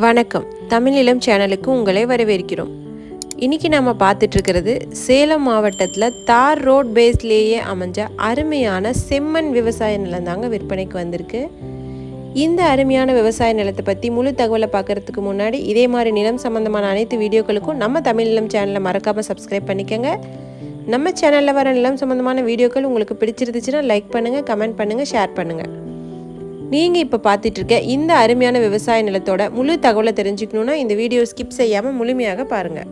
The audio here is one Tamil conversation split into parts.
வணக்கம். தமிழிலம் சேனலுக்கு உங்களை வரவேற்கிறோம். இன்றைக்கி நம்ம பார்த்துட்ருக்கிறது சேலம் மாவட்டத்தில் தார் ரோட் பேஸ்லேயே அமைஞ்ச அருமையான செம்மண் விவசாய நிலம் தாங்க விற்பனைக்கு வந்திருக்கு. இந்த அருமையான விவசாய நிலத்தை பற்றி முழு தகவலை பார்க்குறதுக்கு முன்னாடி இதே மாதிரி நிலம் சம்மந்தமான அனைத்து வீடியோக்களுக்கும் நம்ம தமிழிலம் சேனலை மறக்காமல் சப்ஸ்கிரைப் பண்ணிக்கோங்க. நம்ம சேனலில் வர நிலம் சம்மந்தமான வீடியோக்கள் உங்களுக்கு பிடிச்சிருந்துச்சுன்னா லைக் பண்ணுங்கள், கமெண்ட் பண்ணுங்கள், ஷேர் பண்ணுங்கள். நீங்கள் இப்போ பார்த்துட்ருக்க இந்த அருமையான விவசாய நிலத்தோட முழு தகவலை தெரிஞ்சுக்கணுன்னா இந்த வீடியோ ஸ்கிப் செய்யாமல் முழுமையாக பாருங்கள்.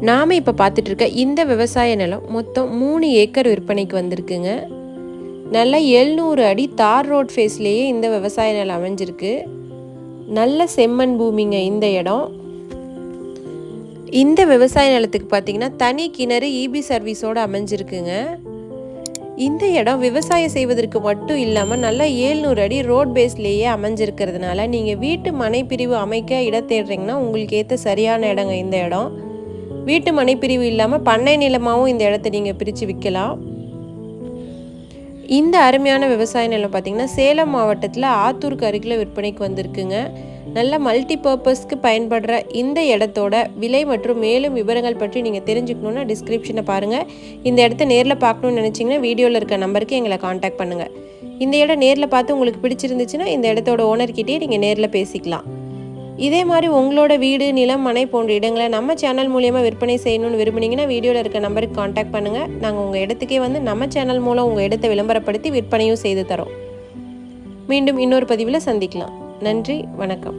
நாம் இப்போ பார்த்துட்ருக்க இந்த விவசாய நிலம் மொத்தம் 3 ஏக்கர் விற்பனைக்கு வந்திருக்குங்க. நல்ல 700 அடி தார் ரோட் ஃபேஸ்லேயே இந்த விவசாய நிலம் அமைஞ்சிருக்கு. நல்ல செம்மண் பூமிங்க இந்த இடம். இந்த விவசாய நிலத்துக்கு பார்த்தீங்கன்னா தனி கிணறு இபி சர்வீஸோடு அமைஞ்சிருக்குங்க. இந்த இடம் விவசாயம் செய்வதற்கு மட்டும் இல்லாமல் நல்லா 700 அடி ரோட் பேஸ்லேயே அமைஞ்சிருக்கிறதுனால நீங்கள் வீட்டு மனைப்பிரிவு அமைக்க இடம் தேடுறீங்கன்னா உங்களுக்கு ஏற்ற சரியான இடங்க இந்த இடம். வீட்டு மனைப்பிரிவு இல்லாமல் பண்ணை நிலமாகவும் இந்த இடத்த நீங்கள் பிரித்து விற்கலாம். இந்த அருமையான விவசாய நிலம் பார்த்திங்கன்னா சேலம் மாவட்டத்தில் ஆத்தூருக்கு அருகில் விற்பனைக்கு வந்திருக்குங்க. நல்ல மல்டி பர்பஸ்க்கு பயன்படுற இந்த இடத்தோட விலை மற்றும் மேலும் விவரங்கள் பற்றி நீங்கள் தெரிஞ்சுக்கணுன்னா டிஸ்கிரிப்ஷனை பாருங்கள். இந்த இடத்த நேரில் பார்க்கணுன்னு நினச்சிங்கன்னா வீடியோவில் இருக்க நம்பருக்கு எங்களை காண்டாக்ட் பண்ணுங்கள். இந்த இடம் நேரில் பார்த்து உங்களுக்கு பிடிச்சிருந்துச்சுன்னா இந்த இடத்தோட ஓனர்கிட்டே நீங்கள் நேரில் பேசிக்கலாம். இதே மாதிரி உங்களோட வீடு, நிலம், மனை போன்ற இடங்களை நம்ம சேனல் மூலியமாக விற்பனை செய்யணும்னு விரும்புனீங்கன்னா வீடியோவில் இருக்க நம்பருக்கு காண்டாக்ட் பண்ணுங்கள். நாங்கள் உங்கள் இடத்துக்கே வந்து நம்ம சேனல் மூலம் உங்கள் இடத்தை விளம்பரப்படுத்தி விற்பனையும் செய்து தரோம். மீண்டும் இன்னொரு பதிவில் சந்திக்கலாம். நன்றி, வணக்கம்.